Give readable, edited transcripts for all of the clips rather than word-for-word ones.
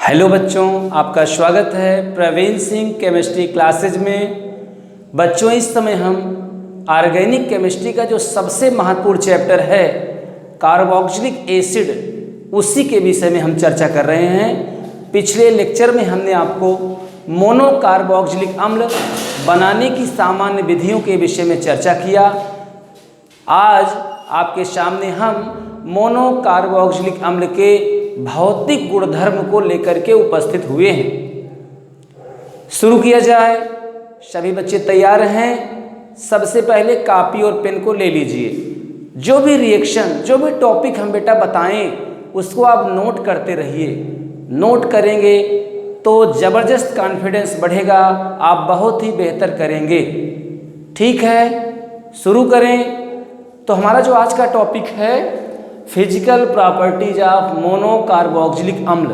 Hello बच्चों, आपका स्वागत है प्रवीण सिंह केमिस्ट्री क्लासेज में। बच्चों, इस समय हम ऑर्गेनिक केमिस्ट्री का जो सबसे महत्वपूर्ण चैप्टर है कार्बोक्सिलिक एसिड, उसी के विषय में हम चर्चा कर रहे हैं। पिछले लेक्चर में हमने आपको मोनोकार्बोक्सिलिक अम्ल बनाने की सामान्य विधियों के विषय में चर्चा किया। आज आपके सामने हम मोनोकार्बोक्सिलिक अम्ल के भौतिक गुणधर्म को लेकर के उपस्थित हुए हैं। शुरू किया जाए। सभी बच्चे तैयार हैं? सबसे पहले कॉपी और पेन को ले लीजिए। जो भी रिएक्शन, जो भी टॉपिक हम बेटा बताएं, उसको आप नोट करते रहिए। नोट करेंगे तो ज़बरदस्त कॉन्फिडेंस बढ़ेगा, आप बहुत ही बेहतर करेंगे। ठीक है, शुरू करें। तो हमारा जो आज का टॉपिक है फिजिकल प्रॉपर्टीज ऑफ मोनोकार्बोक्सिलिक अम्ल।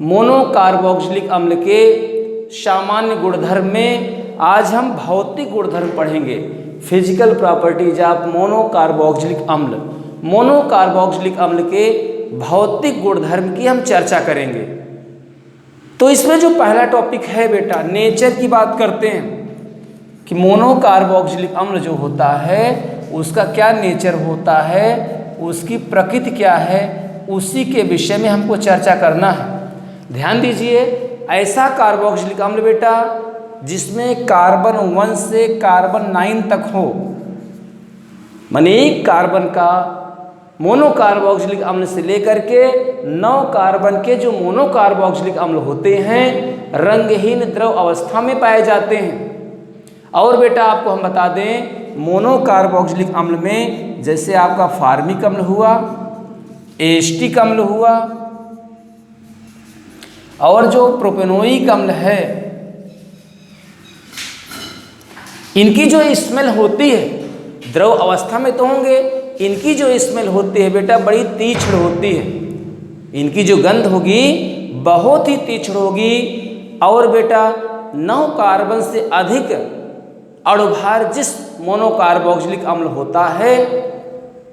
मोनोकार्बोक्सिलिक अम्ल के सामान्य गुणधर्म में आज हम भौतिक गुणधर्म पढ़ेंगे। फिजिकल प्रॉपर्टीज ऑफ मोनोकार्बोक्सिलिक अम्ल, मोनोकार्बोक्सिलिक अम्ल के भौतिक गुणधर्म की हम चर्चा करेंगे। तो इसमें जो पहला टॉपिक है बेटा, नेचर की बात करते हैं कि मोनोकार्बोक्सिलिक अम्ल जो होता है उसका क्या नेचर होता है, उसकी प्रकृति क्या है, उसी के विषय में हमको चर्चा करना है। ध्यान दीजिए, ऐसा कार्बोक्सिलिक अम्ल बेटा जिसमें कार्बन 1 से कार्बन 9 तक हो, माने एक कार्बन का मोनोकार्बोक्सिलिक अम्ल से लेकर के 9 कार्बन के जो मोनोकार्बोक्सिलिक अम्ल होते हैं रंगहीन द्रव अवस्था में पाए जाते हैं। और बेटा आपको हम बता दें, मोनोकार्बोक्सिलिक अम्ल में जैसे आपका फार्मिक अम्ल हुआ, एस्टिक अम्ल हुआ, और जो प्रोपेनोइक अम्ल है, इनकी जो स्मेल होती है, द्रव अवस्था में तो होंगे, इनकी जो स्मेल होती है बेटा बड़ी तीक्ष्ण होती है। इनकी जो गंध होगी बहुत ही तीक्ष्ण होगी। और बेटा 9 कार्बन से अधिक अणुभार जिस मोनोकार्बोक्सिलिक अम्ल होता है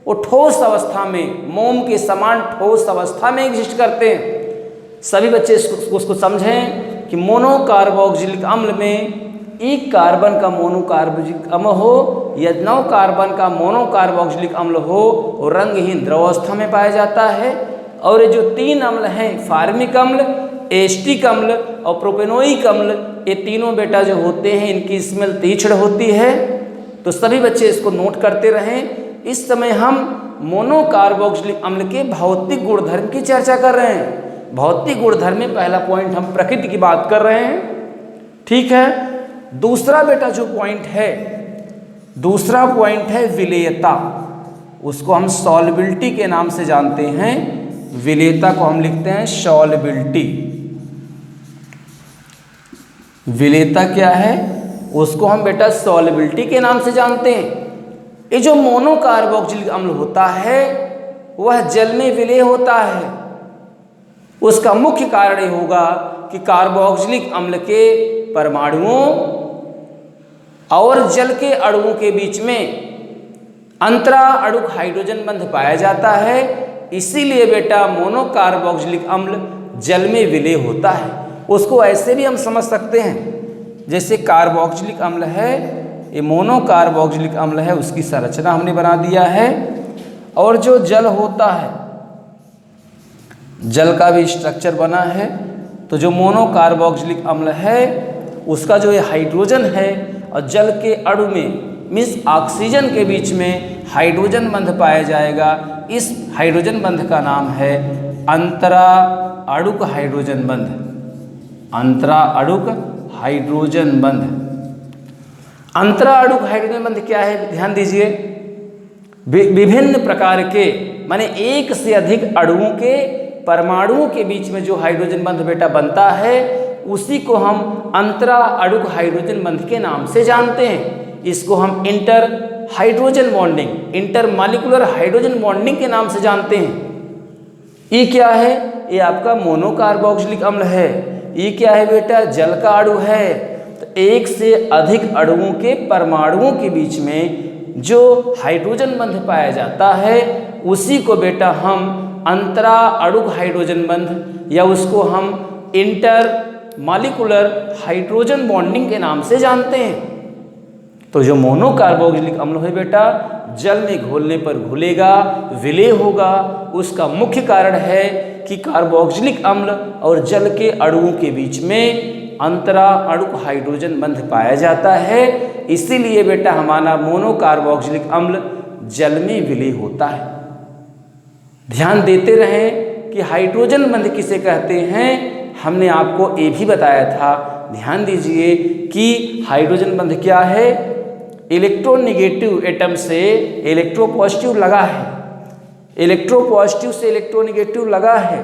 वो ठोस अवस्था में, मोम के समान ठोस अवस्था में एग्जिस्ट करते हैं। सभी बच्चे उसको समझें कि मोनोकार्बोक्सिलिक अम्ल में एक कार्बन का मोनोकार्बोक्सिलिक अम्ल हो या 9 कार्बन का मोनोकार्बोक्सिलिक अम्ल हो, वो रंगहीन द्रव अवस्था में पाया जाता है। और ये जो 3 अम्ल हैं, फार्मिक अम्ल, एस्टिक अम्ल और प्रोपेनोइक अम्ल, ये तीनों बेटा जो होते हैं इनकी स्मेल तीक्ष्ण होती है। तो सभी बच्चे इसको नोट करते रहें। इस समय हम मोनोकार्बोक्सिलिक अम्ल के भौतिक गुणधर्म की चर्चा कर रहे हैं। भौतिक गुणधर्म में पहला पॉइंट हम प्रकृति की बात कर रहे हैं। ठीक है। दूसरा बेटा जो पॉइंट है, दूसरा पॉइंट है विलेयता। उसको हम सॉल्युबिलिटी के नाम से जानते हैं। विलेयता को हम लिखते हैं सॉल्युबिलिटी। विलेयता क्या है, उसको हम बेटा सॉल्युबिलिटी के नाम से जानते हैं। ये जो मोनोकार्बोक्सिलिक अम्ल होता है वह जल में विलेय होता है। उसका मुख्य कारण ये होगा कि कार्बोक्सिलिक अम्ल के परमाणुओं और जल के अणुओं के बीच में अंतरा अणुक हाइड्रोजन बंध पाया जाता है। इसीलिए बेटा मोनोकार्बोक्सिलिक अम्ल जल में विलेय होता है। उसको ऐसे भी हम समझ सकते हैं, जैसे कार्बोक्सिलिक अम्ल है, ये मोनोकार्बोक्सिलिक अम्ल है, उसकी संरचना हमने बना दिया है। और जो जल होता है, जल का भी स्ट्रक्चर बना है। तो जो मोनोकार्बोक्सिलिक अम्ल है उसका जो ये हाइड्रोजन है और जल के अणु में मीन्स ऑक्सीजन के बीच में हाइड्रोजन बंध पाया जाएगा। इस हाइड्रोजन बंध का नाम है अंतरा अणुक हाइड्रोजन बंध। अंतरा अणुक हाइड्रोजन बंध। अंतरा अणुक हाइड्रोजन बंध क्या है, ध्यान दीजिए। विभिन्न प्रकार के माने एक से अधिक अणुओं के परमाणुओं के बीच में जो हाइड्रोजन बंध बेटा बनता है उसी को हम अंतरा अणुक हाइड्रोजन बंध के नाम से जानते हैं। इसको हम inter hydrogen bonding, inter molecular hydrogen bonding के नाम से जानते हैं। ये क्या है, ये आपका मोनोकार्बोक्सिलिक अम्ल है। ये क्या है बेटा, जल का अणु है। तो एक से अधिक अणुओं के परमाणुओं के बीच में जो हाइड्रोजन बंध पाया जाता है उसी को बेटा हम अंतरा अणुक हाइड्रोजन बंध या उसको हम इंटर मॉलिक्यूलर हाइड्रोजन बॉन्डिंग के नाम से जानते हैं। तो जो मोनो कार्बोक्सिलिक अम्ल है बेटा, जल में घोलने पर घुलेगा, विलेय होगा। उसका मुख्य कारण है कि कार्बोक्सिलिक अम्ल और जल के अणुओं के बीच में अंतरा अणु हाइड्रोजन बंध पाया जाता है। इसीलिए बेटा हमारा मोनो कार्बोक्सिलिक अम्ल जल में विलेय होता है। ध्यान देते रहें कि हाइड्रोजन बंध किसे कहते हैं, हमने आपको ये भी बताया था। ध्यान दीजिए कि हाइड्रोजन बंध क्या है, इलेक्ट्रोनेगेटिव एटम से इलेक्ट्रोपॉजिटिव लगा है, इलेक्ट्रोपॉजिटिव से इलेक्ट्रोनेगेटिव लगा है,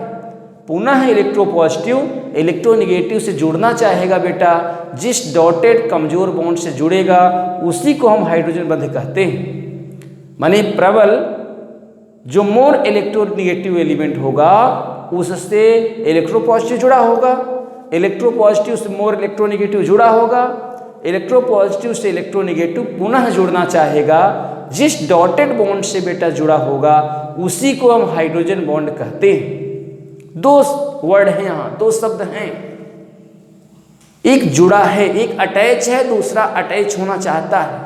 पुनः इलेक्ट्रोपॉजिटिव इलेक्ट्रोनेगेटिव से जुड़ना चाहेगा बेटा। जिस डॉटेड कमजोर बॉन्ड से जुड़ेगा उसी को हम हाइड्रोजन बंध कहते हैं। माने प्रबल जो मोर इलेक्ट्रोनेगेटिव एलिमेंट होगा उससे इलेक्ट्रोपॉजिटिव जुड़ा होगा, इलेक्ट्रोपॉजिटिव से मोर इलेक्ट्रोनेगेटिव जुड़ा होगा, इलेक्ट्रोपॉजिटिव से इलेक्ट्रोनेगेटिव पुनः जुड़ना चाहेगा। जिस डॉटेड बॉन्ड से बेटा जुड़ा होगा उसी को हम हाइड्रोजन बॉन्ड कहते हैं। दो वर्ड हैं यहाँ, दो शब्द हैं, एक जुड़ा है, एक अटैच है, दूसरा अटैच होना चाहता है।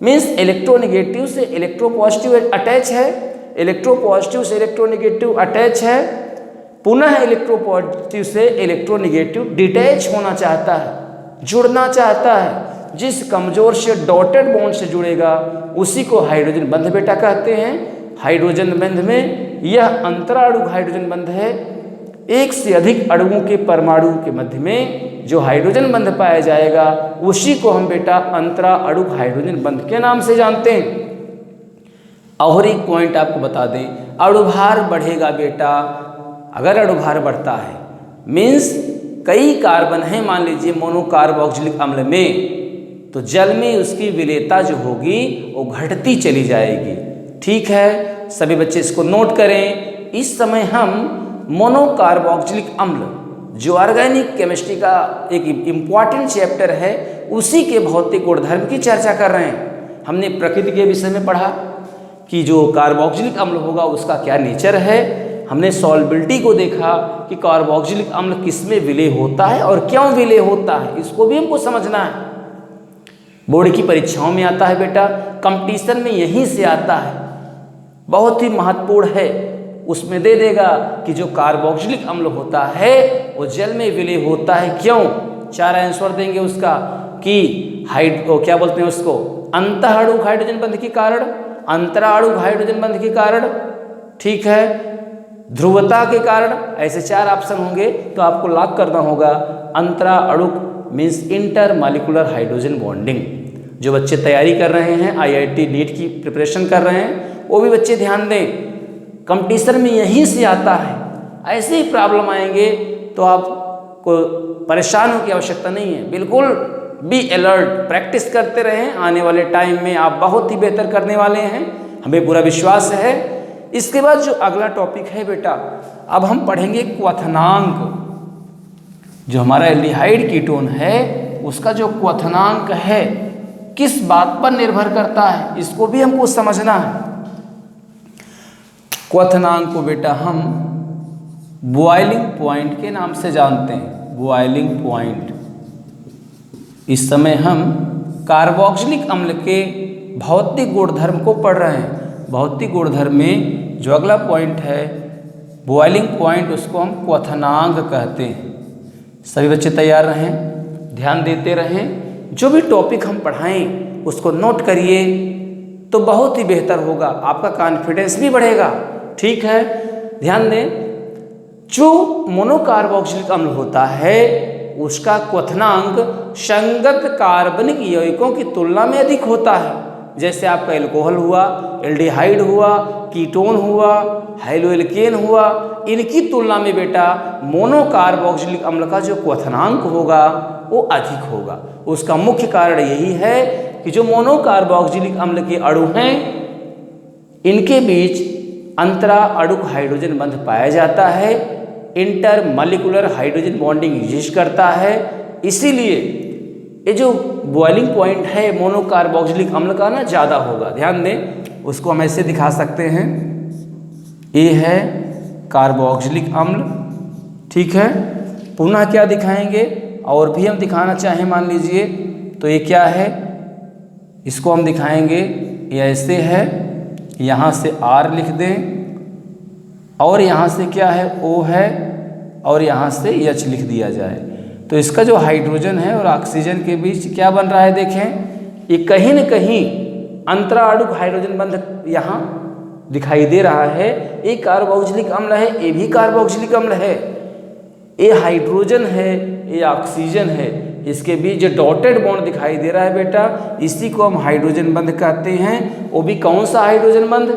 मीन्स इलेक्ट्रोनेगेटिव से इलेक्ट्रोपॉजिटिव अटैच है, इलेक्ट्रोपॉजिटिव से इलेक्ट्रोनेगेटिव अटैच है, पुनः इलेक्ट्रोपॉजिटिव से इलेक्ट्रोनेगेटिव डिटैच होना चाहता है, जुड़ना चाहता है। जिस कमजोर से डॉटेड बॉन्ड से जुड़ेगा उसी को हाइड्रोजन बंध बेटा कहते हैं। हाइड्रोजन बंध में यह अंतराणु हाइड्रोजन बंध है। एक से अधिक अणुओं के परमाणु के मध्य में जो हाइड्रोजन बंध पाया जाएगा उसी को हम बेटा अंतरा अणु हाइड्रोजन बंध के नाम से जानते हैं। और एक पॉइंट आपको बता दें, अणुभार बढ़ेगा बेटा। अगर अणुभार बढ़ता है मीन्स कई कार्बन हैं मान लीजिए मोनो कार्बोक्सिलिक अम्ल में, तो जल में उसकी विलेयता जो होगी वो घटती चली जाएगी। ठीक है, सभी बच्चे इसको नोट करें। इस समय हम मोनो कार्बोक्सिलिक अम्ल जो ऑर्गेनिक केमिस्ट्री का एक इम्पॉर्टेंट चैप्टर है उसी के भौतिक गुणधर्म की चर्चा कर रहे हैं। हमने प्रकृति के विषय में पढ़ा कि जो कार्बोक्सिलिक अम्ल होगा उसका क्या नेचर है। हमने सॉल्बिलिटी को देखा कि कार्बोक्सिलिक अम्ल किसमें विलेय होता है और क्यों विलेय होता है, इसको भी हमको समझना है। बोर्ड की परीक्षाओं में आता है बेटा, कंपटीशन में यहीं से आता है, बहुत ही महत्वपूर्ण है। उसमें दे देगा कि जो कार्बोक्सिलिक अम्ल होता है वो जल में विलेय होता है, क्यों। 4 आंसर देंगे उसका कि क्या बोलते हैं उसको, अंतःअणु हाइड्रोजन बंध के कारण, अंतराणु हाइड्रोजन बंध के कारण, ठीक है, ध्रुवता के कारण। ऐसे 4 ऑप्शन होंगे तो आपको लॉक करना होगा अंतरा अणु means inter molecular hydrogen bonding. जो बच्चे तैयारी कर रहे हैं, आईआईटी नीट की प्रिपरेशन कर रहे हैं, वो भी बच्चे ध्यान दें, कंपटीशन में यहीं से आता है। ऐसे ही प्रॉब्लम आएंगे तो आपको परेशान होने की आवश्यकता नहीं है, बिल्कुल बी अलर्ट, प्रैक्टिस करते रहें। आने वाले टाइम में आप बहुत ही बेहतर करने वाले हैं, हमें पूरा विश्वास है। इसके बाद जो अगला टॉपिक है बेटा, अब हम पढ़ेंगे क्वथनांक। जो हमारा एल्डिहाइड कीटोन है उसका जो क्वथनांक है किस बात पर निर्भर करता है, इसको भी हमको समझना है। क्वथनांक को बेटा हम बॉइलिंग पॉइंट के नाम से जानते हैं, बॉइलिंग पॉइंट। इस समय हम कार्बोक्सिलिक अम्ल के भौतिक गुणधर्म को पढ़ रहे हैं। भौतिक गुणधर्म में जो अगला पॉइंट है बॉइलिंग पॉइंट, उसको हम क्वथनांक कहते हैं। सभी बच्चे तैयार रहें, ध्यान देते रहें। जो भी टॉपिक हम पढ़ाएं उसको नोट करिए तो बहुत ही बेहतर होगा, आपका कॉन्फिडेंस भी बढ़ेगा। ठीक है, ध्यान दें। जो मोनोकार्बोक्सिलिक अम्ल होता है उसका क्वथनांक संगत कार्बनिक यौगिकों की तुलना में अधिक होता है। जैसे आपका एल्कोहल हुआ, एल्डिहाइड हुआ, कीटोन हुआ, हाइड्रोएल्केन हुआ, इनकी तुलना में बेटा मोनोकार्बोक्सिलिक अम्ल का जो क्वथनांक होगा वो अधिक होगा। उसका मुख्य कारण यही है कि जो मोनोकार्बोक्सिलिक अम्ल के अणु हैं इनके बीच अंतरा अणु हाइड्रोजन बंध पाया जाता है, inter molecular hydrogen bonding exist करता है। इसीलिए ये जो बॉइलिंग पॉइंट है मोनोकार्बोक्सिलिक अम्ल का ना ज़्यादा होगा। ध्यान दें, उसको हम ऐसे दिखा सकते हैं, ये है कार्बोक्सिलिक अम्ल, ठीक है, पुनः क्या दिखाएंगे, और भी हम दिखाना चाहें मान लीजिए तो ये क्या है, इसको हम दिखाएंगे ये ऐसे है, यहाँ से R लिख दें और यहाँ से क्या है O है और यहाँ से H लिख दिया जाए। तो इसका जो हाइड्रोजन है और ऑक्सीजन के बीच क्या बन रहा है, देखें ये कहीं न कहीं अंतराणुक हाइड्रोजन बंध यहाँ दिखाई दे रहा है। ये कार्बोक्सिलिक अम्ल है, ये भी कार्बोक्सिलिक अम्ल है, ये हाइड्रोजन है, ये ऑक्सीजन है, इसके बीच जो डॉटेड बॉन्ड दिखाई दे रहा है बेटा, इसी को हम हाइड्रोजन बंध कहते हैं। वो भी कौन सा हाइड्रोजन बंध,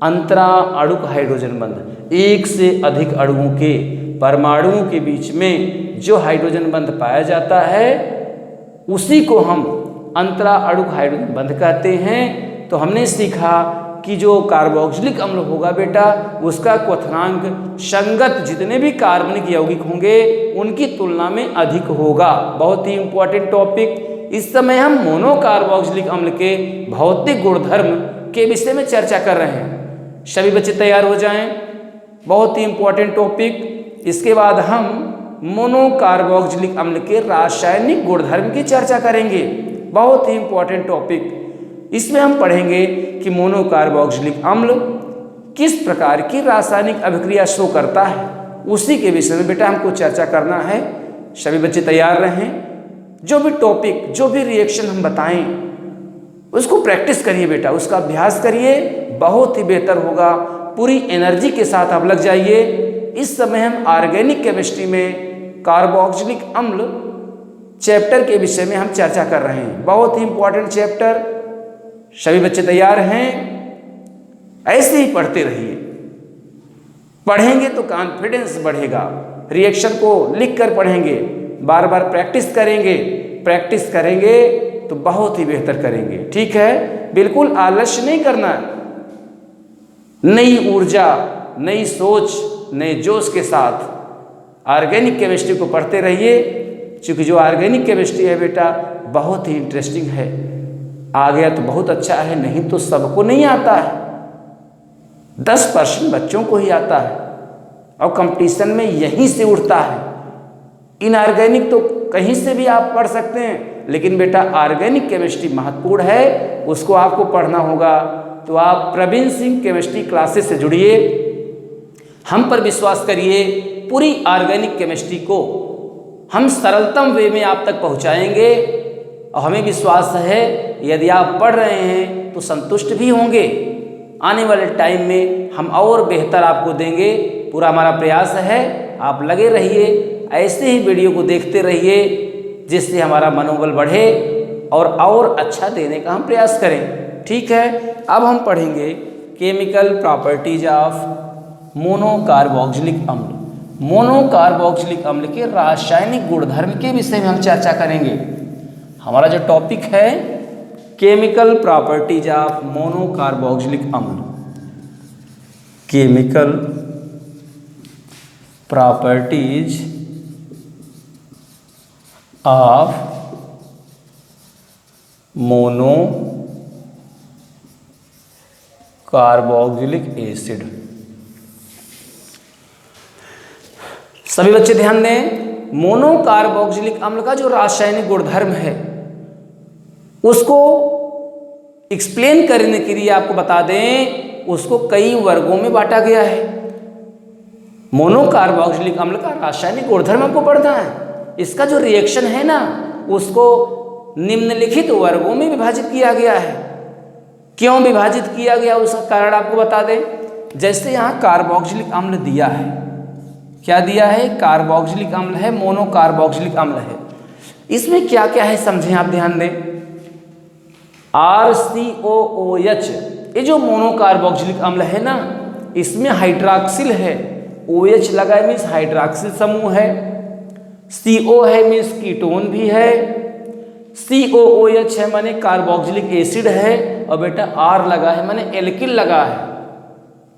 अंतराणुक हाइड्रोजन बंध। एक से अधिक अणुओं के परमाणुओं के बीच में जो हाइड्रोजन बंध पाया जाता है उसी को हम अंतराणुक हाइड्रोजन बंध कहते हैं। तो हमने सीखा कि जो कार्बोक्सिलिक अम्ल होगा बेटा, उसका क्वथनांक संगत जितने भी कार्बनिक यौगिक होंगे उनकी तुलना में अधिक होगा। बहुत ही इंपॉर्टेंट टॉपिक। इस समय हम मोनोकार्बोक्सिलिक अम्ल के भौतिक गुणधर्म के विषय में चर्चा कर रहे हैं। सभी बच्चे तैयार हो जाएं, बहुत ही इंपॉर्टेंट टॉपिक। इसके बाद हम मोनोकार्बोक्सिलिक अम्ल के रासायनिक गुणधर्म की चर्चा करेंगे, बहुत ही इंपॉर्टेंट टॉपिक। इसमें हम पढ़ेंगे कि मोनोकार्बोक्सिलिक अम्ल किस प्रकार की रासायनिक अभिक्रिया शो करता है, उसी के विषय में बेटा हमको चर्चा करना है। सभी बच्चे तैयार रहें। जो भी टॉपिक, जो भी रिएक्शन हम बताएं उसको प्रैक्टिस करिए बेटा, उसका अभ्यास करिए, बहुत ही बेहतर होगा। पूरी एनर्जी के साथ आप लग जाइए। इस समय हम ऑर्गेनिक केमिस्ट्री में कार्बोक्सिलिक अम्ल चैप्टर के विषय में हम चर्चा कर रहे हैं, बहुत ही इंपॉर्टेंट चैप्टर। सभी बच्चे तैयार हैं? ऐसे ही पढ़ते रहिए, पढ़ेंगे तो कॉन्फिडेंस बढ़ेगा। रिएक्शन को लिख कर पढ़ेंगे, बार बार प्रैक्टिस करेंगे, प्रैक्टिस करेंगे तो बहुत ही बेहतर करेंगे। ठीक है, बिल्कुल आलस्य नहीं करना। नई ऊर्जा, नई सोच, नए जोश के साथ ऑर्गेनिक केमिस्ट्री को पढ़ते रहिए, क्योंकि जो ऑर्गेनिक केमिस्ट्री है बेटा बहुत ही इंटरेस्टिंग है। आ गया तो बहुत अच्छा है, नहीं तो सबको नहीं आता है, 10% बच्चों को ही आता है और कंपटीशन में यहीं से उठता है। इनऑर्गेनिक तो कहीं से भी आप पढ़ सकते हैं, लेकिन बेटा ऑर्गेनिक केमिस्ट्री महत्वपूर्ण है, उसको आपको पढ़ना होगा। तो आप प्रवीण सिंह केमिस्ट्री क्लासेस से जुड़िए, हम पर विश्वास करिए। पूरी ऑर्गेनिक केमिस्ट्री को हम सरलतम वे में आप तक पहुंचाएंगे और हमें विश्वास है यदि आप पढ़ रहे हैं तो संतुष्ट भी होंगे। आने वाले टाइम में हम और बेहतर आपको देंगे, पूरा हमारा प्रयास है। आप लगे रहिए, ऐसे ही वीडियो को देखते रहिए, जिससे हमारा मनोबल बढ़े और अच्छा देने का हम प्रयास करें। ठीक है, अब हम पढ़ेंगे केमिकल प्रॉपर्टीज ऑफ मोनोकार्बोक्सिलिक अम्ल। मोनोकार्बोक्सिलिक अम्ल के रासायनिक गुणधर्म के विषय में हम चर्चा करेंगे। हमारा जो टॉपिक है केमिकल प्रॉपर्टीज ऑफ मोनोकार्बोक्सिलिक अम्ल, chemical properties of mono carboxylic acid. सभी बच्चे ध्यान दें, मोनोकार्बोक्सिलिक अम्ल का जो रासायनिक गुणधर्म है उसको एक्सप्लेन करने के लिए आपको बता दें, उसको कई वर्गों में बांटा गया है। मोनोकार्बोक्सिलिक अम्ल का रासायनिक गुणधर्म हमको पढ़ना है, इसका जो रिएक्शन है ना उसको निम्नलिखित वर्गों में विभाजित किया गया है। क्यों विभाजित किया गया उसका कारण आपको बता दें। जैसे यहाँ कार्बोक्सिलिक अम्ल दिया है, क्या दिया है, कार्बोक्सिलिक अम्ल है, मोनोकार्बोक्सिलिक अम्ल है। इसमें क्या क्या है समझें आप, ध्यान दें। RCOOH, ये जो मोनोकार्बोक्सिलिक अम्ल है ना, इसमें हाइड्रॉक्सिल है, OH लगा है मीन्स हाइड्रॉक्सिल समूह है, CO है मीन्स कीटोन भी है, COOH है माने कार्बोक्सिलिक एसिड है, और बेटा R लगा है माने एल्किल लगा है।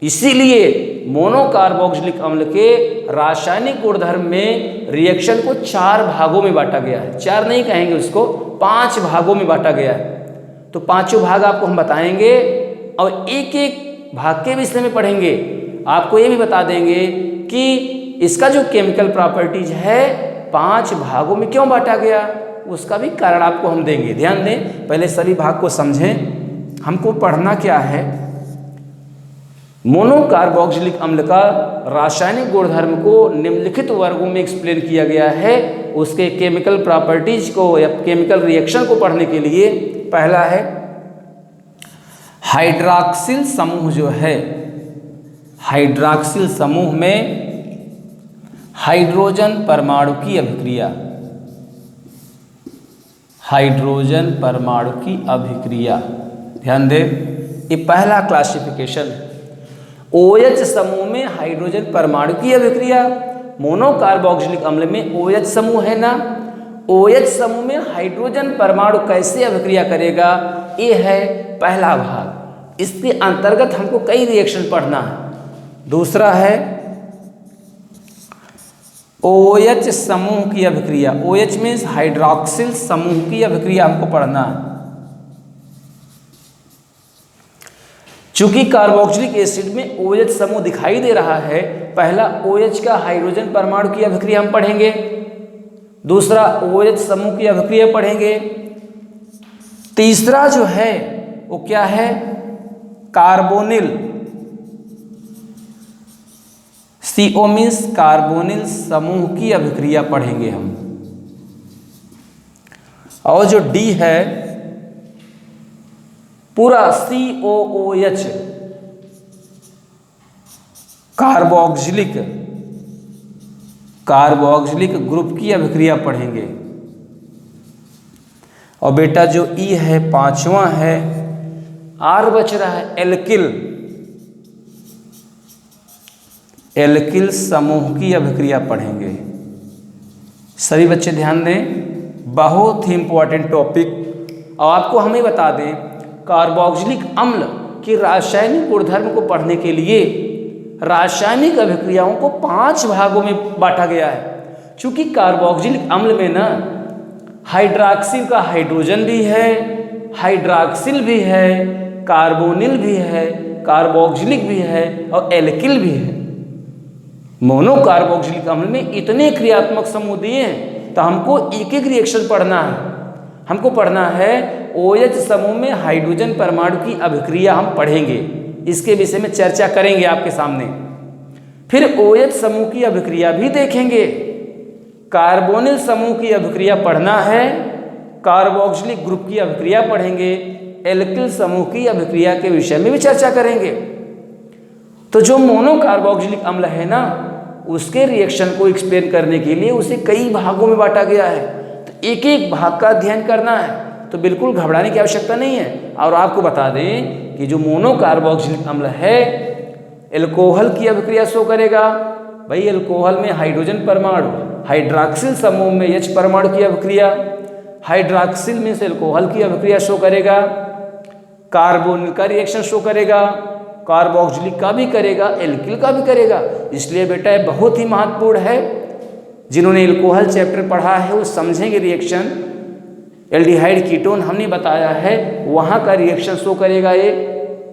इसीलिए मोनोकार्बोक्सिलिक अम्ल के रासायनिक गुणधर्म में रिएक्शन को 4 भागों में बांटा गया है। 4 नहीं कहेंगे उसको, 5 भागों में बांटा गया है। तो पांचों भाग आपको हम बताएंगे और एक एक भाग के विषय में पढ़ेंगे। आपको ये भी बता देंगे कि इसका जो केमिकल प्रॉपर्टीज है 5 भागों में क्यों बांटा गया, उसका भी कारण आपको हम देंगे। ध्यान दें, पहले सभी भाग को समझें। हमको पढ़ना क्या है, मोनोकार्बोक्सिलिक अम्ल का रासायनिक गुणधर्म को निम्नलिखित वर्गों में एक्सप्लेन किया गया है। उसके केमिकल प्रॉपर्टीज को या केमिकल रिएक्शन को पढ़ने के लिए पहला है हाइड्रॉक्सिल समूह। जो है हाइड्रॉक्सिल समूह में हाइड्रोजन परमाणु की अभिक्रिया, हाइड्रोजन परमाणु की अभिक्रिया, ध्यान दें, ये पहला क्लासिफिकेशन। OH समूह में हाइड्रोजन परमाणु की अभिक्रिया, मोनोकार्बोक्सिलिक अम्ल में OH समूह है ना, OH समूह में हाइड्रोजन परमाणु कैसे अभिक्रिया करेगा, ये है पहला भाग। इसके अंतर्गत हमको कई रिएक्शन पढ़ना है। दूसरा है OH समूह की अभिक्रिया, OH मीन्स हाइड्रॉक्सिल समूह की अभिक्रिया हमको पढ़ना है। चूंकि कार्बोक्सिलिक एसिड में OH समूह दिखाई दे रहा है, पहला OH का हाइड्रोजन परमाणु की अभिक्रिया हम पढ़ेंगे, दूसरा OH समूह की अभिक्रिया पढ़ेंगे, तीसरा जो है वो क्या है, कार्बोनिल, CO मीन्स कार्बोनिल समूह की अभिक्रिया पढ़ेंगे हम। और जो D है पूरा COOH कार्बोक्सिलिक ग्रुप की अभिक्रिया पढ़ेंगे। और बेटा जो E है पांचवा है, R बच रहा है एल्किल समूह की अभिक्रिया पढ़ेंगे। सभी बच्चे ध्यान दें, बहुत ही इंपॉर्टेंट टॉपिक। और आपको हमें बता दें, कार्बोक्सिलिक अम्ल की रासायनिक गुणधर्म को पढ़ने के लिए रासायनिक अभिक्रियाओं को 5 भागों में बांटा गया है। चूंकि कार्बोक्सिलिक अम्ल में ना हाइड्रॉक्सिल का हाइड्रोजन भी है, हाइड्रॉक्सिल भी है, कार्बोनिल भी है, कार्बोक्सिलिक भी है और एल्किल भी है। मोनोकार्बोक्सिलिक अम्ल में इतने क्रियात्मक समूह दिए हैं, तो हमको एक एक रिएक्शन पढ़ना है। हमको पढ़ना है OH समूह में हाइड्रोजन परमाणु की अभिक्रिया हम पढ़ेंगे, इसके विषय में चर्चा करेंगे आपके सामने। फिर OH समूह की अभिक्रिया भी देखेंगे, कार्बोनिल समूह की अभिक्रिया पढ़ना है, कार्बोक्सिलिक ग्रुप की अभिक्रिया पढ़ेंगे, एल्किल समूह की अभिक्रिया के विषय में भी चर्चा करेंगे। तो जो मोनोकार्बोक्सिलिक अम्ल है ना, उसके रिएक्शन को एक्सप्लेन करने के लिए उसे कई भागों में बांटा गया है, तो एक एक भाग का अध्ययन करना है। तो बिल्कुल घबराने की आवश्यकता नहीं है। और आपको बता दें कि जो मोनोकार्बोक्सिलिक अम्ल है एल्कोहल की अभिक्रिया शो करेगा। भाई एल्कोहल में हाइड्रोजन परमाणु, हाइड्रॉक्सिल समूह में H परमाणु की अभिक्रिया, हाइड्रॉक्सिल में से एल्कोहल की अभिक्रिया शो करेगा, कार्बोनिल का रिएक्शन शो करेगा, कार्बोक्सिलिक का भी करेगा, एल्किल का भी करेगा। इसलिए बेटा ये बहुत ही महत्वपूर्ण है। जिन्होंने एल्कोहल चैप्टर पढ़ा है वो समझेंगे रिएक्शन। एल्डिहाइड कीटोन हमने बताया है, वहाँ का रिएक्शन शो करेगा ये,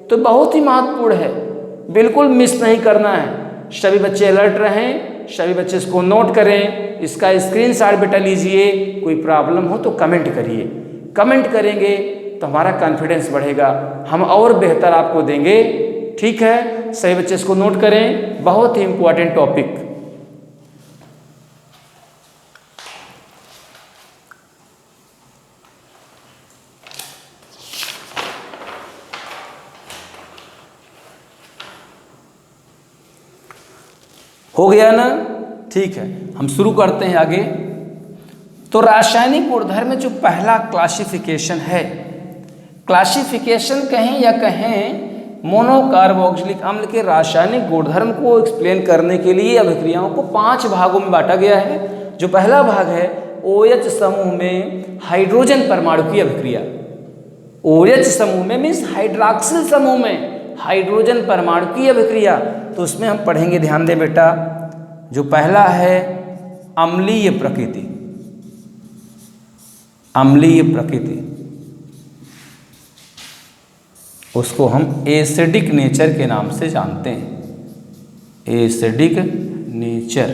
तो बहुत ही महत्वपूर्ण है, बिल्कुल मिस नहीं करना है। सभी बच्चे अलर्ट रहें, सभी बच्चे इसको नोट करें, इसका स्क्रीनशॉट बेटा लीजिए। कोई प्रॉब्लम हो तो कमेंट करिए, कमेंट करेंगे तो हमारा कॉन्फिडेंस बढ़ेगा, हम और बेहतर आपको देंगे। ठीक है, सभी बच्चे इसको नोट करें, बहुत ही इंपॉर्टेंट टॉपिक। हो गया ना? ठीक है, हम शुरू करते हैं आगे। तो रासायनिक गुणधर्म में जो पहला क्लासिफिकेशन है, क्लासिफिकेशन कहें या कहें मोनोकार्बोक्सिलिक अम्ल के रासायनिक गुणधर्म को एक्सप्लेन करने के लिए अभिक्रियाओं को 5 भागों में बांटा गया है। जो पहला भाग है OH समूह में हाइड्रोजन परमाणु की अभिक्रिया। OH समूह में मीन्स हाइड्रॉक्सिल समूह में हाइड्रोजन परमाणु की अभिक्रिया। तो उसमें हम पढ़ेंगे, ध्यान दें बेटा, जो पहला है अम्लीय प्रकृति। अम्लीय प्रकृति उसको हम एसिडिक नेचर के नाम से जानते हैं, एसिडिक नेचर।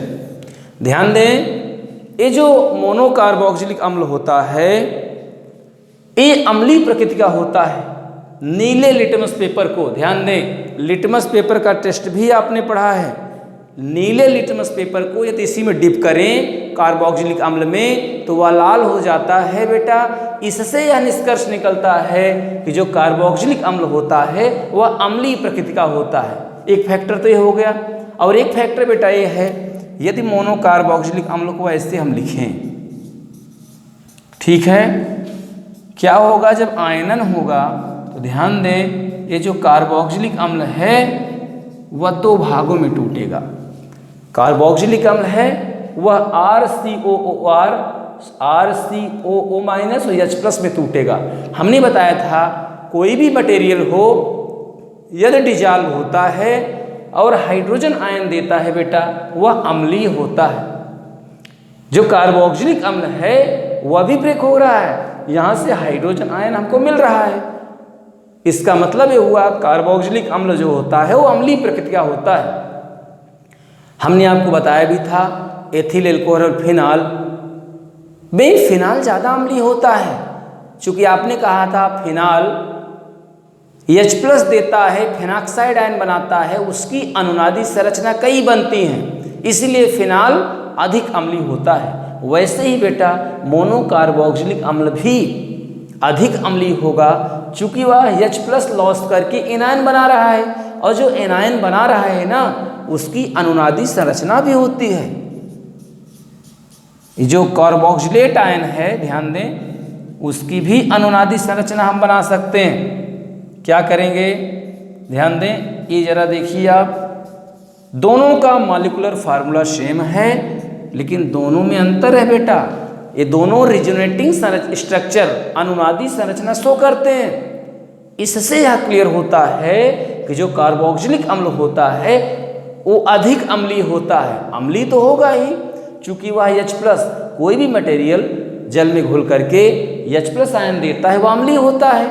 ध्यान दें, ये जो मोनोकार्बोक्सिलिक अम्ल होता है ये अम्लीय प्रकृति का होता है। नीले लिटमस पेपर को ध्यान दें, लिटमस पेपर का टेस्ट भी आपने पढ़ा है। नीले लिटमस पेपर को यदि इसी में डिप करें कार्बोक्सिलिक अम्ल में तो वह लाल हो जाता है बेटा। इससे यह निष्कर्ष निकलता है कि जो कार्बोक्सिलिक अम्ल होता है वह अम्लीय प्रकृति का होता है। एक फैक्टर तो ये हो गया, और एक फैक्टर बेटा ये है यदि मोनोकार्बोक्सिलिक अम्ल को ऐसे हम लिखें, ठीक है, क्या होगा जब आयनन होगा तो ध्यान दें ये जो कार्बोक्सिलिक अम्ल है वह दो भागों में टूटेगा। कार्बोक्सिलिक अम्ल है वह RCOO माइनस और H+ में टूटेगा। हमने बताया था कोई भी मटेरियल हो यदि डिजॉल्व होता है और हाइड्रोजन आयन देता है बेटा वह अम्लीय होता है। जो कार्बोक्सिलिक अम्ल है वह भी ब्रेक हो रहा है, यहाँ से हाइड्रोजन आयन हमको मिल रहा है। इसका मतलब ये हुआ कार्बोक्सिलिक अम्ल जो होता है वो अम्लीय प्रकृति का होता है। हमने आपको बताया भी था एथिल एल्कोहल और फिनाल, भाई फिनाल ज़्यादा अम्लीय होता है। चूँकि आपने कहा था फिनाल H+ देता है, फेनॉक्साइड आयन बनाता है, उसकी अनुनादी संरचना कई बनती हैं, इसलिए फिनाल अधिक अम्लीय होता है। वैसे ही बेटा मोनोकार्बोक्सिलिक अम्ल भी अधिक अम्लीय होगा चूँकि वह H+ लॉस करके एनायन बना रहा है, और जो एनायन बना रहा है ना उसकी अनुनादी संरचना भी होती है। जो कार्बोक्सिलेट आयन है ध्यान दें उसकी भी अनुनादी संरचना हम बना सकते हैं। क्या करेंगे ध्यान दें, ये जरा देखिए आप, दोनों का मॉलिक्यूलर फार्मूला सेम है लेकिन दोनों में अंतर है बेटा। ये दोनों रिजोनेटिंग स्ट्रक्चर अनुनादी संरचना शो करते हैं। इससे यह क्लियर होता है कि जो कार्बोक्सिलिक अम्ल होता है वो अधिक अम्लीय होता है। अम्लीय तो होगा ही चूंकि वह H+, कोई भी मटेरियल जल में घुल करके H+ आयन देता है वह अम्लीय होता है।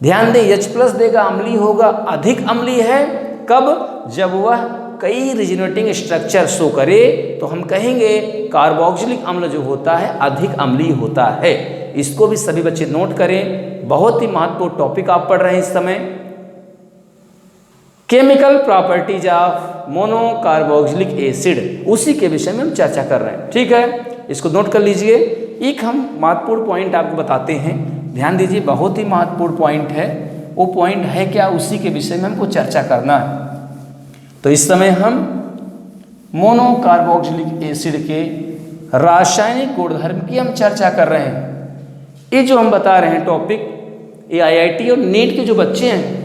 ध्यान दें H+ देगा अम्लीय होगा, अधिक अम्लीय है कब, जब वह कई रिजोनेटिंग स्ट्रक्चर शो करे तो हम कहेंगे कार्बोक्सिलिक अम्ल जो होता है अधिक अम्लीय होता है। इसको भी सभी बच्चे नोट करें, बहुत ही महत्वपूर्ण टॉपिक आप पढ़ रहे हैं इस समय। Chemical properties of monocarboxylic acid, उसी के विषय में हम चर्चा कर रहे हैं, ठीक है, इसको नोट कर लीजिए। एक हम महत्वपूर्ण पॉइंट आपको बताते हैं, ध्यान दीजिए, बहुत ही महत्वपूर्ण पॉइंट है। वो पॉइंट है क्या, उसी के विषय में हमको चर्चा करना है। तो इस समय हम मोनोकार्बोक्सिलिक एसिड के रासायनिक गुणधर्म की हम चर्चा कर रहे हैं। ये जो हम बता रहे हैं टॉपिक, ये IIT और नीट के जो बच्चे हैं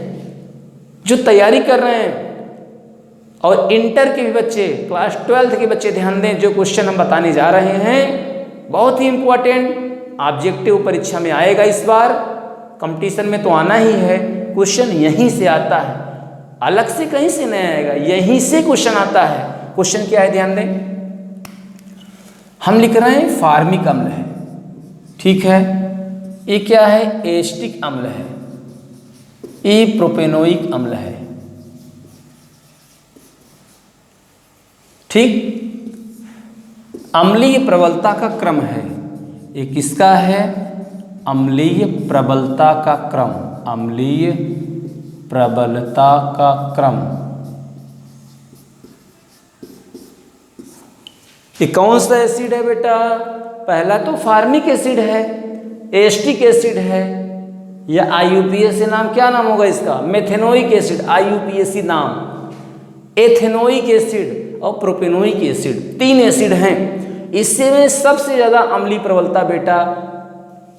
जो तैयारी कर रहे हैं और इंटर के भी बच्चे, क्लास 12 के बच्चे, ध्यान दें, जो क्वेश्चन हम बताने जा रहे हैं बहुत ही इंपॉर्टेंट, ऑब्जेक्टिव परीक्षा में आएगा इस बार, कंपटीशन में तो आना ही है। क्वेश्चन यहीं से आता है, अलग से कहीं से नहीं आएगा, यहीं से क्वेश्चन आता है। क्वेश्चन क्या है ध्यान दें, हम लिख रहे हैं फार्मिक अम्ल है, ठीक है, ये क्या है, एस्टिक अम्ल है, ये प्रोपेनोइक अम्ल है, ठीक। अम्लीय प्रबलता का क्रम है, ये किसका है, अम्लीय प्रबलता का क्रम, अम्लीय प्रबलता का क्रम। ये कौन सा एसिड है बेटा, पहला तो फार्मिक एसिड है, एस्टिक एसिड है, या IUPAC नाम, क्या नाम होगा इसका, मेथेनोइक एसिड, IUPAC नाम, एथेनोइक एसिड और प्रोपेनोइक एसिड, 3 एसिड हैं। इससे में सबसे ज़्यादा अम्लीय प्रबलता बेटा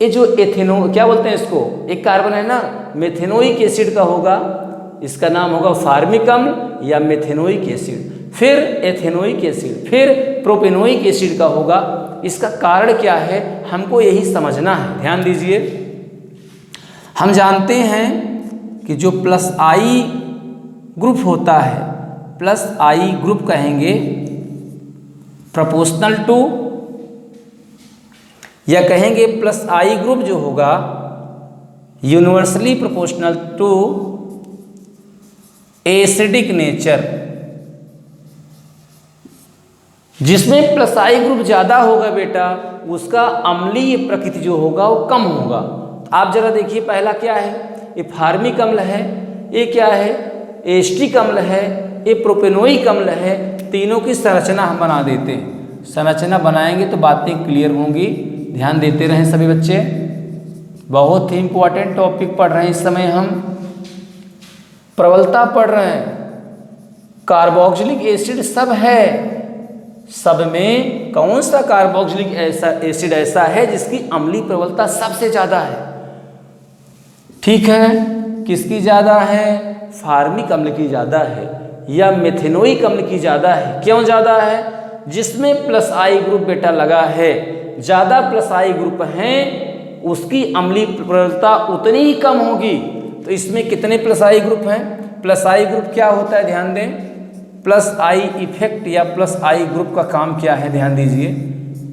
ये जो एथेनो, क्या बोलते हैं इसको, एक कार्बन है ना, मेथेनोइक एसिड का होगा, इसका नाम होगा फार्मिक अम्ल या मेथेनोइक एसिड, फिर एथेनोइक एसिड, फिर प्रोपेनोइक एसिड का होगा। इसका कारण क्या है हमको यही समझना है, ध्यान दीजिए। हम जानते हैं कि जो +I ग्रुप होता है, +I ग्रुप कहेंगे प्रोपोर्शनल टू, या कहेंगे +I ग्रुप जो होगा universally proportional to acidic nature, जिसमें प्लस आई ग्रुप ज़्यादा होगा बेटा उसका अम्लीय प्रकृति जो होगा वो कम होगा। आप जरा देखिए पहला क्या है, ये फार्मिक अम्ल है, ये क्या है एस्टिक अम्ल है, ये प्रोपेनोइक अम्ल है। तीनों की संरचना हम बना देते हैं, संरचना बनाएंगे तो बातें क्लियर होंगी। ध्यान देते रहें सभी बच्चे, बहुत ही इंपॉर्टेंट टॉपिक पढ़ रहे हैं इस समय हम, प्रबलता पढ़ रहे हैं। कार्बोक्सिलिक एसिड सब है, सब में कौन सा कार्बोक्सिलिक एसिड ऐसा है जिसकी अम्लीय प्रबलता सबसे ज़्यादा है? ठीक है, किसकी ज़्यादा है? फार्मिक अम्ल की ज़्यादा है या मेथेनोइक अम्ल की ज़्यादा है। क्यों ज़्यादा है? जिसमें प्लस आई ग्रुप बेटा लगा है, ज़्यादा प्लस आई ग्रुप हैं उसकी अम्लीय प्रबलता उतनी ही कम होगी। तो इसमें कितने प्लस आई ग्रुप हैं? प्लस आई ग्रुप क्या होता है ध्यान दें, प्लस आई इफेक्ट या प्लस आई ग्रुप का काम क्या है ध्यान दीजिए।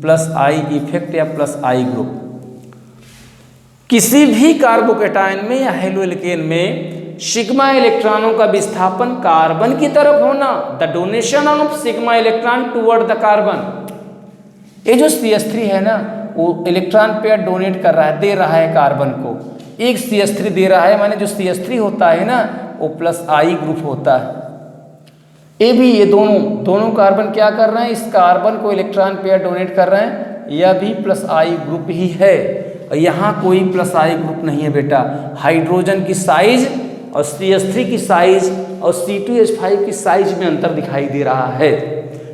प्लस आई इफेक्ट या प्लस आई ग्रुप किसी भी कार्बोकेटायन में या हेलोएल्केन में सिग्मा इलेक्ट्रॉनों का विस्थापन कार्बन की तरफ होना, the donation of sigma electron toward the carbon. ये जो CH3 है ना वो इलेक्ट्रॉन पेयर डोनेट कर रहा है, दे रहा है कार्बन को, एक CH3 दे रहा है, माने जो CH3 होता है ना वो प्लस आई ग्रुप होता है। ये भी, ये दोनों कार्बन क्या कर रहे हैं, इस कार्बन को इलेक्ट्रॉन पेयर डोनेट कर रहे हैं, यह भी प्लस आई ग्रुप ही है। और यहाँ कोई प्लस आई ग्रुप नहीं है बेटा। हाइड्रोजन की साइज और CH3 की साइज और C2H5 की साइज में अंतर दिखाई दे रहा है।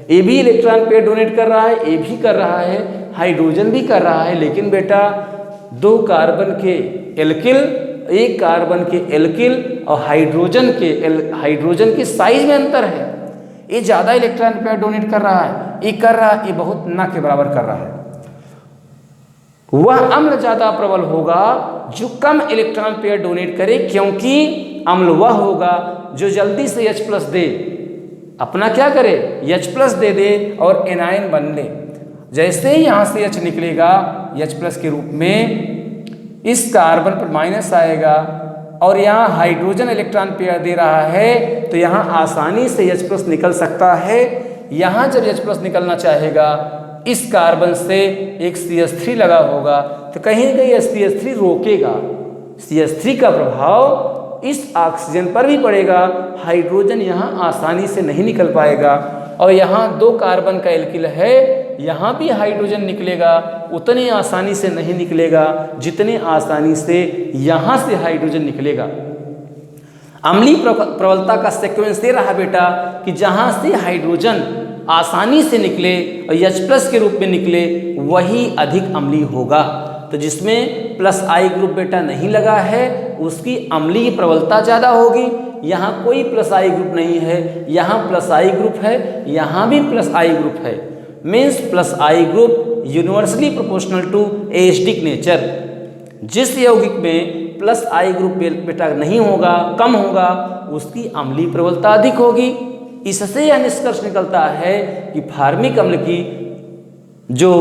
ये भी इलेक्ट्रॉन पेयर डोनेट कर रहा है, ये भी कर रहा है, हाइड्रोजन भी कर रहा है, लेकिन बेटा दो कार्बन के एल्किल, एक कार्बन के एल्किल और हाइड्रोजन की साइज में अंतर है। ये ज़्यादा इलेक्ट्रॉन पेयर डोनेट कर रहा है, ये कर रहा है, ये बहुत ना के बराबर कर रहा है। वह अम्ल ज़्यादा प्रबल होगा जो कम इलेक्ट्रॉन पेयर डोनेट करे, क्योंकि अम्ल वह होगा जो जल्दी से H+ दे, अपना क्या करे H+ दे दे और एनायन बन ले। जैसे ही यहाँ से H निकलेगा H+ के रूप में, इस कार्बन पर माइनस आएगा और यहाँ हाइड्रोजन इलेक्ट्रॉन पेयर दे रहा है तो यहाँ आसानी से H+ निकल सकता है। यहाँ जब H+ निकलना चाहेगा, इस कार्बन से एक CH3 लगा होगा तो कहीं ना कहीं CH3 रोकेगा, CH3 का प्रभाव इस ऑक्सीजन पर भी पड़ेगा, हाइड्रोजन यहाँ आसानी से नहीं निकल पाएगा। और यहाँ दो कार्बन का एल्किल है, यहाँ भी हाइड्रोजन निकलेगा, उतने आसानी से नहीं निकलेगा जितने आसानी से यहाँ से हाइड्रोजन निकलेगा। अम्लीय प्रबलता का सीक्वेंस दे रहा बेटा कि जहाँ से हाइड्रोजन आसानी से निकले और H+ के रूप में निकले वही अधिक अम्लीय होगा। तो जिसमें प्लस आई ग्रुप बेटा नहीं लगा है उसकी अम्लीय प्रबलता ज़्यादा होगी। यहाँ कोई प्लस आई ग्रुप नहीं है, यहाँ प्लस आई ग्रुप है, यहाँ भी प्लस आई ग्रुप है। Means plus I group universally proportional to acidic nature. जिस यौगिक में प्लस आई ग्रुप बेटा नहीं होगा, कम होगा, उसकी अम्लीय प्रबलता अधिक होगी। इससे यह निष्कर्ष निकलता है कि फार्मिक अम्ल की जो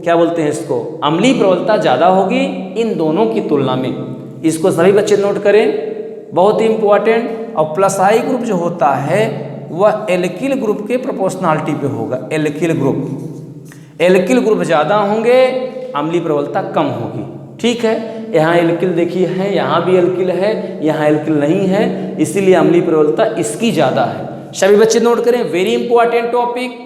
क्या बोलते हैं इसको अम्लीय प्रबलता ज़्यादा होगी इन दोनों की तुलना में। इसको सभी बच्चे नोट करें, बहुत ही इंपॉर्टेंट। और प्लस आई ग्रुप जो होता है वह एल्किल ग्रुप के प्रोपोर्शनलिटी पे होगा। एल्किल ग्रुप ज़्यादा होंगे, अम्लीय प्रबलता कम होगी। ठीक है, यहाँ एल्किल देखिए है, यहाँ भी एल्किल है, यहाँ एल्किल नहीं है, इसीलिए अम्लीय प्रबलता इसकी ज़्यादा है। सभी बच्चे नोट करें, वेरी इंपॉर्टेंट टॉपिक,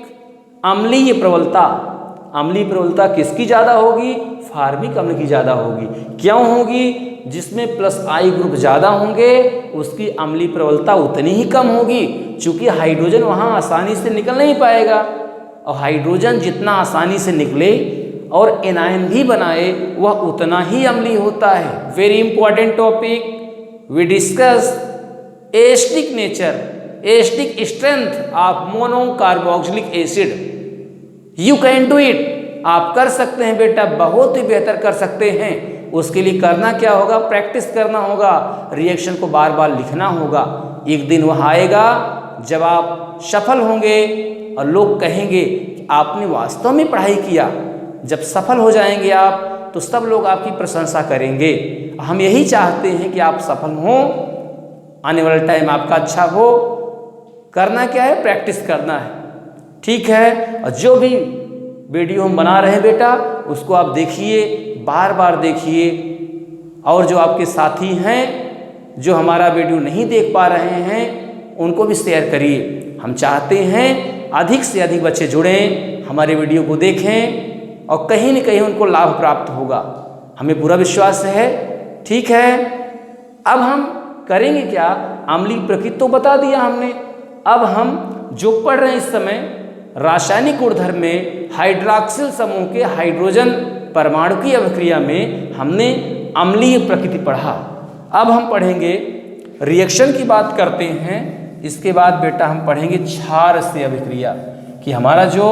अम्लीय प्रबलता। अम्लीय प्रबलता किसकी ज़्यादा होगी? फार्मिक अम्ल की ज़्यादा होगी। क्यों होगी? जिसमें प्लस आई ग्रुप ज़्यादा होंगे उसकी अम्लीय प्रबलता उतनी ही कम होगी, क्योंकि हाइड्रोजन वहाँ आसानी से निकल नहीं पाएगा। और हाइड्रोजन जितना आसानी से निकले और एनायन भी बनाए वह उतना ही अम्लीय होता है। Very important topic, we discuss acidic nature, acidic strength of mono carboxylic acid. You can do it, आप कर सकते हैं बेटा, बहुत ही बेहतर कर सकते हैं। उसके लिए करना क्या होगा? प्रैक्टिस करना होगा, रिएक्शन को बार बार लिखना होगा। एक दिन वह आएगा जब आप सफल होंगे और लोग कहेंगे कि आपने वास्तव में पढ़ाई किया। जब सफल हो जाएंगे आप तो सब लोग आपकी प्रशंसा करेंगे। हम यही चाहते हैं कि आप सफल हों, आने वाला टाइम आपका अच्छा हो। करना क्या है? प्रैक्टिस करना है। ठीक है। और जो भी वीडियो हम बना रहे हैं बेटा उसको आप देखिए, बार बार देखिए, और जो आपके साथी हैं जो हमारा वीडियो नहीं देख पा रहे हैं उनको भी शेयर करिए। हम चाहते हैं अधिक से अधिक बच्चे जुड़ें, हमारे वीडियो को देखें और कहीं न कहीं उनको लाभ प्राप्त होगा, हमें पूरा विश्वास है। ठीक है, अब हम करेंगे क्या, अम्लीय प्रकृति तो बता दिया हमने। अब हम जो पढ़ रहे हैं इस समय रासायनिक गुणधर्म में हाइड्रॉक्सिल समूह के हाइड्रोजन परमाणु की अभिक्रिया में हमने अम्लीय प्रकृति पढ़ा। अब हम पढ़ेंगे रिएक्शन की बात करते हैं, इसके बाद बेटा हम पढ़ेंगे क्षार से अभिक्रिया कि हमारा जो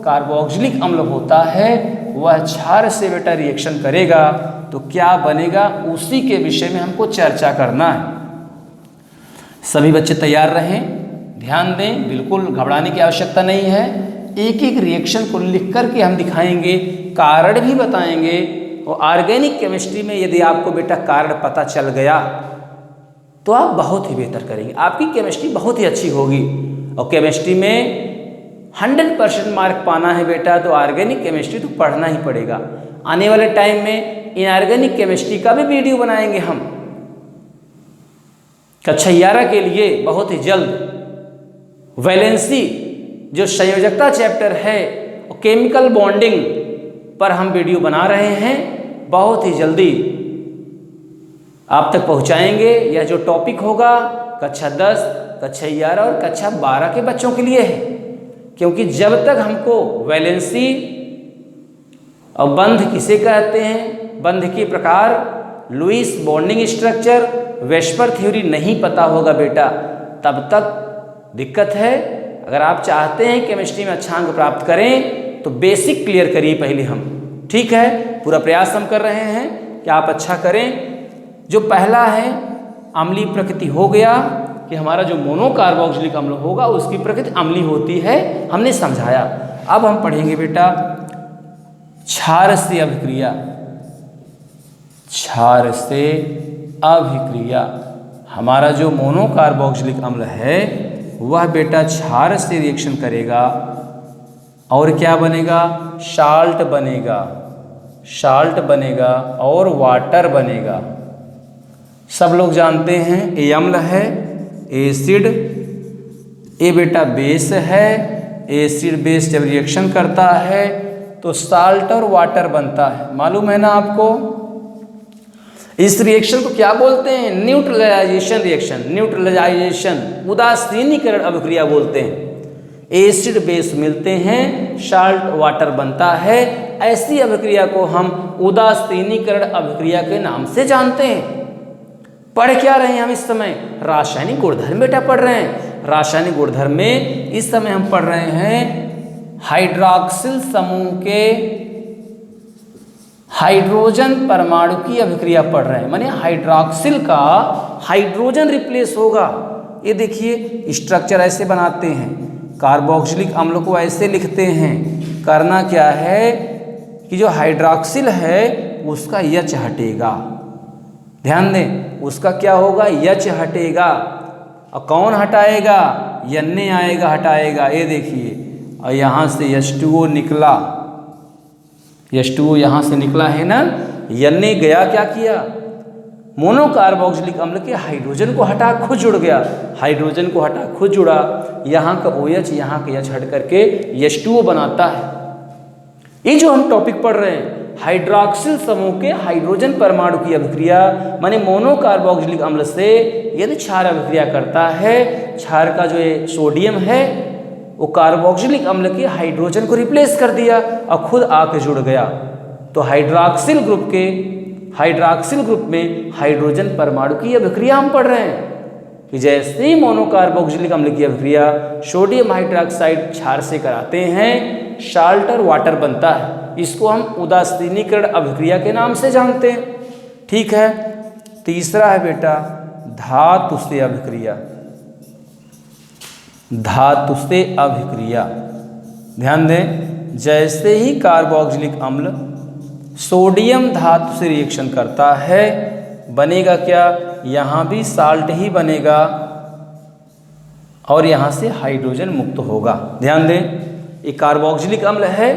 कार्बोक्सिलिक अम्ल होता है वह क्षार से बेटा रिएक्शन करेगा तो क्या बनेगा, उसी के विषय में हमको चर्चा करना है। सभी बच्चे तैयार रहें, ध्यान दें, बिल्कुल घबराने की आवश्यकता नहीं है। एक एक रिएक्शन को लिख करके हम दिखाएंगे, कारण भी बताएंगे। और ऑर्गेनिक केमिस्ट्री में यदि आपको बेटा कारण पता चल गया तो आप बहुत ही बेहतर करेंगे, आपकी केमिस्ट्री बहुत ही अच्छी होगी। और केमिस्ट्री में 100% मार्क पाना है बेटा तो ऑर्गेनिक केमिस्ट्री तो पढ़ना ही पड़ेगा। आने वाले टाइम में इनऑर्गेनिक केमिस्ट्री का भी वीडियो बनाएंगे हम कक्षा 11 के लिए बहुत ही जल्द। वैलेंसी जो संयोजकता चैप्टर है और केमिकल बॉन्डिंग पर हम वीडियो बना रहे हैं, बहुत ही जल्दी आप तक पहुंचाएंगे। यह जो टॉपिक होगा कक्षा 10, कक्षा 11 और कक्षा 12 के बच्चों के लिए है, क्योंकि जब तक हमको वैलेंसी और बंध किसे कहते हैं, बंध के प्रकार, Lewis bonding structure, VSEPR theory नहीं पता होगा बेटा तब तक दिक्कत है। अगर आप चाहते हैं केमिस्ट्री में अच्छा अंक प्राप्त करें तो बेसिक क्लियर करिए पहले हम, ठीक है। पूरा प्रयास हम कर रहे हैं कि आप अच्छा करें। जो पहला है अम्लीय प्रकृति हो गया कि हमारा जो मोनोकार्बोक्सिलिक अम्ल होगा उसकी प्रकृति अम्लीय होती है, हमने समझाया। अब हम पढ़ेंगे बेटा क्षार से अभिक्रिया। क्षार से अभिक्रिया, हमारा जो मोनोकार्बोक्सिलिक अम्ल है वह बेटा क्षार से रिएक्शन करेगा और क्या बनेगा, साल्ट बनेगा, साल्ट बनेगा और वाटर बनेगा। सब लोग जानते हैं ये अम्ल है, एसिड, ये बेटा बेस है। एसिड बेस जब रिएक्शन करता है तो साल्ट और वाटर बनता है, मालूम है ना आपको। इस रिएक्शन को क्या बोलते हैं, न्यूट्रलाइजेशन रिएक्शन, न्यूट्रलाइजेशन, उदासीनीकरण अभिक्रिया बोलते हैं। एसिड बेस मिलते हैं, साल्ट वाटर बनता है, ऐसी अभिक्रिया को हम उदासीनीकरण अभिक्रिया के नाम से जानते हैं। पढ़ क्या रहे हैं हम इस समय, रासायनिक गुणधर्म बेटा पढ़ रहे हैं। रासायनिक गुणधर्म में इस समय हम पढ़ रहे हैं हाइड्रॉक्सिल समूह के हाइड्रोजन परमाणु की अभिक्रिया पढ़ रहे हैं, माने हाइड्रॉक्सिल का हाइड्रोजन रिप्लेस होगा। ये देखिए स्ट्रक्चर ऐसे बनाते हैं, कार्बोक्सिलिक अम्ल को ऐसे लिखते हैं। करना क्या है कि जो हाइड्रॉक्सिल है उसका यच हटेगा, ध्यान दें, उसका क्या होगा, यच हटेगा। और कौन हटाएगा, यन्ने आएगा हटाएगा। ये देखिए, और यहाँ से H2O निकला, H2O यहाँ से निकला है ना, यन्ने गया क्या किया, मोनोकार्बोक्सिलिक अम्ल के हाइड्रोजन को हटा खुद जुड़ गया, हाइड्रोजन को हटा खुद जुड़ा, यहाँ का OH यहाँ का H हट करके H2O बनाता है। ये जो हम टॉपिक पढ़ रहे हैं हाइड्रॉक्सिल समूह के हाइड्रोजन परमाणु की अभिक्रिया, माने मोनोकार्बोक्सिलिक अम्ल से यदि क्षार अभिक्रिया करता है, क्षार का जो ये सोडियम है वो कार्बोक्सिलिक अम्ल के हाइड्रोजन को रिप्लेस कर दिया और खुद आके जुड़ गया। तो हाइड्रॉक्सिल ग्रुप में हाइड्रोजन परमाणु की अभिक्रिया हम पढ़ रहे हैं कि जैसे ही मोनोकार्बोक्सिलिक अम्ल की अभिक्रिया सोडियम हाइड्रोक्साइड क्षार से कराते हैं, साल्ट और वाटर बनता है। इसको हम उदासीनीकरण अभिक्रिया के नाम से जानते हैं, ठीक है। तीसरा है बेटा धातु से अभिक्रिया। धातु से अभिक्रिया, ध्यान दें, जैसे ही कार्बोक्सिलिक अम्ल सोडियम धातु से रिएक्शन करता है, बनेगा क्या, यहाँ भी साल्ट ही बनेगा और यहाँ से हाइड्रोजन मुक्त होगा। ध्यान दें, ये कार्बोक्सिलिक अम्ल है,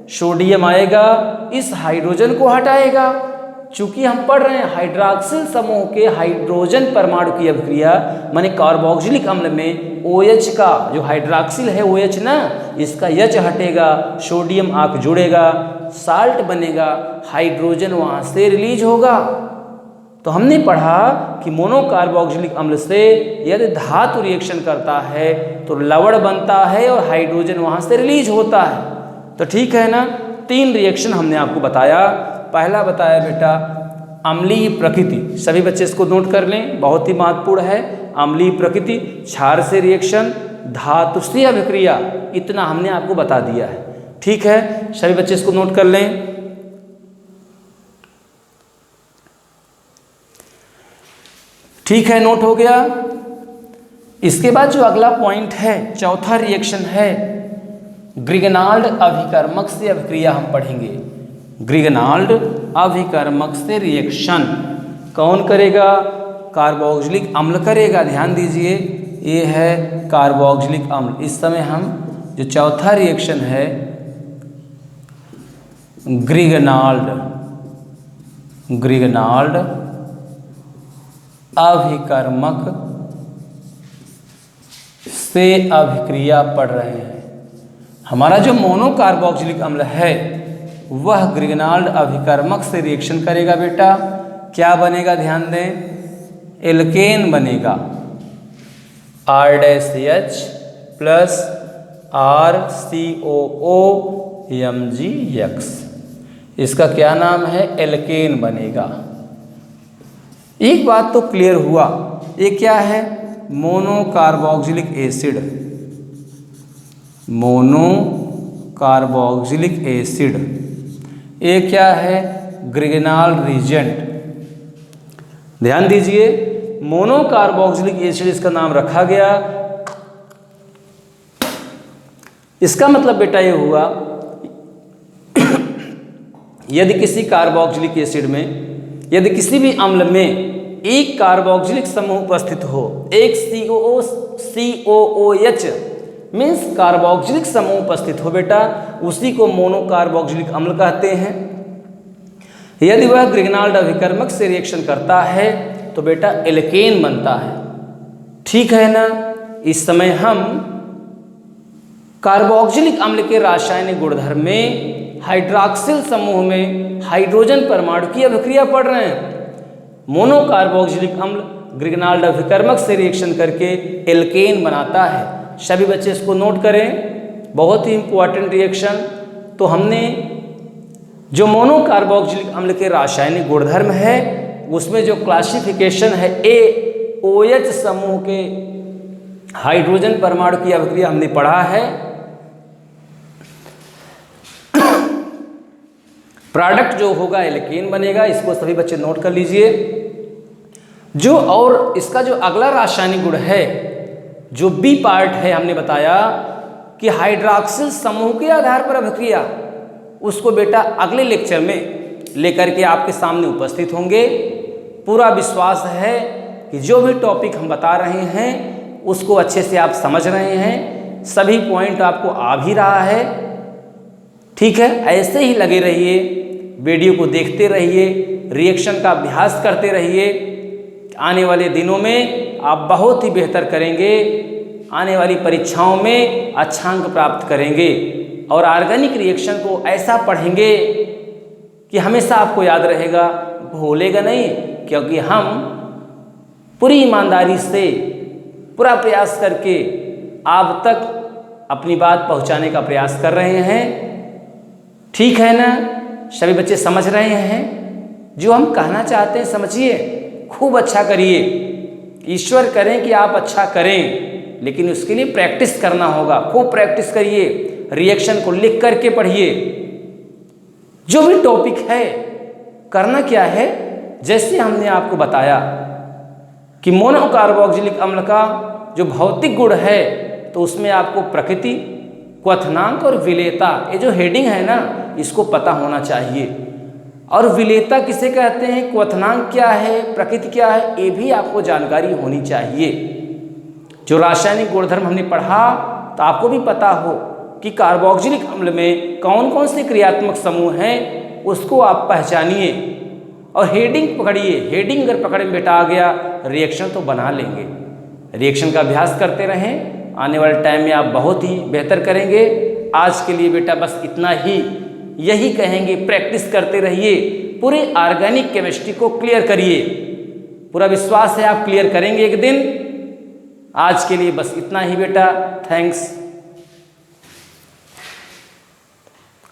सोडियम आएगा, इस हाइड्रोजन को हटाएगा। चूंकि हम पढ़ रहे हैं हाइड्रॉक्सिल समूह के हाइड्रोजन परमाणु की अभिक्रिया, माने कार्बोक्सिलिक अम्ल में OH का जो हाइड्रॉक्सिल है OH ना, इसका H हटेगा, सोडियम आके जुड़ेगा, साल्ट बनेगा, हाइड्रोजन वहाँ से रिलीज होगा। तो हमने पढ़ा कि मोनोकार्बोक्सिलिक अम्ल से यदि धातु रिएक्शन करता है तो लवण बनता है और हाइड्रोजन वहाँ से रिलीज होता है। तो ठीक है ना, 3 रिएक्शन हमने आपको बताया। पहला बताया बेटा अम्लीय प्रकृति, सभी बच्चे इसको नोट कर लें, बहुत ही महत्वपूर्ण है। अम्लीय प्रकृति, क्षार से रिएक्शन, धातु से अभिक्रिया, इतना हमने आपको बता दिया है। ठीक है, सभी बच्चे इसको नोट कर लें। ठीक है, नोट हो गया। इसके बाद जो अगला पॉइंट है, चौथा रिएक्शन है ग्रिगनाल्ड अभिकर्मक से अभिक्रिया हम पढ़ेंगे। ग्रिगनाल्ड अभिकर्मक से रिएक्शन कौन करेगा? कार्बोक्सिलिक अम्ल करेगा। ध्यान दीजिए, ये है कार्बोक्सिलिक अम्ल। इस समय हम जो चौथा रिएक्शन है ग्रिगनाल्ड अभिकर्मक से अभिक्रिया पढ़ रहे हैं। हमारा जो मोनोकार्बोक्सिलिक अम्ल है वह ग्रिगनाल्ड अभिकर्मक से रिएक्शन करेगा बेटा। क्या बनेगा? ध्यान दें, एल्केन बनेगा, R-H प्लस RCOOMgX। इसका क्या नाम है? एल्केन बनेगा। एक बात तो क्लियर हुआ, ये क्या है? Monocarboxylic acid. मोनोकार्बोक्सिलिक एसिड, ये क्या है? ग्रिगनाल्ड रिएजेंट। ध्यान दीजिए, मोनोकार्बोक्सिलिक एसिड इसका नाम रखा गया। इसका मतलब बेटा ये हुआ यदि किसी कार्बोक्सिलिक एसिड में, यदि किसी भी अम्ल में एक कार्बोक्सिलिक समूह उपस्थित हो, एक COOH मीन्स कार्बोक्सिलिक समूह उपस्थित हो बेटा, उसी को मोनोकार्बोक्सिलिक अम्ल कहते हैं। यदि वह ग्रिगनाल्ड अभिकर्मक से रिएक्शन करता है तो बेटा एल्केन बनता है। ठीक है ना? इस समय हम कार्बोक्सिलिक अम्ल के रासायनिक गुणधर्म में हाइड्रॉक्सिल समूह में हाइड्रोजन परमाणु की अभिक्रिया पढ़ रहे हैं। मोनोकार्बोक्सिलिक अम्ल ग्रिगनाल्ड अभिकर्मक से रिएक्शन करके एल्केन बनाता है। सभी बच्चे इसको नोट करें, बहुत ही इंपॉर्टेंट रिएक्शन। तो हमने जो मोनोकार्बोक्सिलिक अम्ल के रासायनिक गुणधर्म है उसमें जो क्लासिफिकेशन है AOH समूह के हाइड्रोजन परमाणु की अभिक्रिया हमने पढ़ा है। प्रोडक्ट जो होगा एल्केन बनेगा। इसको सभी बच्चे नोट कर लीजिए। जो और इसका जो अगला रासायनिक गुण है, जो B पार्ट है, हमने बताया कि हाइड्रॉक्सिल समूह के आधार पर अभिक्रिया, उसको बेटा अगले लेक्चर में लेकर के आपके सामने उपस्थित होंगे। पूरा विश्वास है कि जो भी टॉपिक हम बता रहे हैं उसको अच्छे से आप समझ रहे हैं, सभी पॉइंट आपको आ भी रहा है। ठीक है, ऐसे ही लगे रहिए, वीडियो को देखते रहिए, रिएक्शन का अभ्यास करते रहिए। आने वाले दिनों में आप बहुत ही बेहतर करेंगे, आने वाली परीक्षाओं में अच्छा अंक प्राप्त करेंगे और ऑर्गेनिक रिएक्शन को ऐसा पढ़ेंगे कि हमेशा आपको याद रहेगा, भूलेगा नहीं। क्योंकि हम पूरी ईमानदारी से पूरा प्रयास करके आप तक अपनी बात पहुंचाने का प्रयास कर रहे हैं। ठीक है ना? सभी बच्चे समझ रहे हैं जो हम कहना चाहते हैं? समझिए, खूब अच्छा करिए। ईश्वर करें कि आप अच्छा करें, लेकिन उसके लिए प्रैक्टिस करना होगा। खूब प्रैक्टिस करिए, रिएक्शन को लिख करके पढ़िए। जो भी टॉपिक है, करना क्या है, जैसे हमने आपको बताया कि मोनोकार्बोक्सिलिक अम्ल का जो भौतिक गुण है, तो उसमें आपको प्रकृति, क्वथनांक और विलेयता, ये जो हेडिंग है ना, इसको पता होना चाहिए। और विलेयता किसे कहते हैं, क्वथनांक क्या है, प्रकृति क्या है, ये भी आपको जानकारी होनी चाहिए। जो रासायनिक गुणधर्म हमने पढ़ा तो आपको भी पता हो कि कार्बोक्सिलिक अम्ल में कौन कौन से क्रियात्मक समूह हैं उसको आप पहचानिए और हेडिंग पकड़िए। हेडिंग अगर पकड़ में बेटा आ गया रिएक्शन तो बना लेंगे। रिएक्शन का अभ्यास करते रहें, आने वाले टाइम में आप बहुत ही बेहतर करेंगे। आज के लिए बेटा बस इतना ही, यही कहेंगे, प्रैक्टिस करते रहिए, पूरे ऑर्गेनिक केमिस्ट्री को क्लियर करिए। पूरा विश्वास है आप क्लियर करेंगे एक दिन। आज के लिए बस इतना ही बेटा, थैंक्स।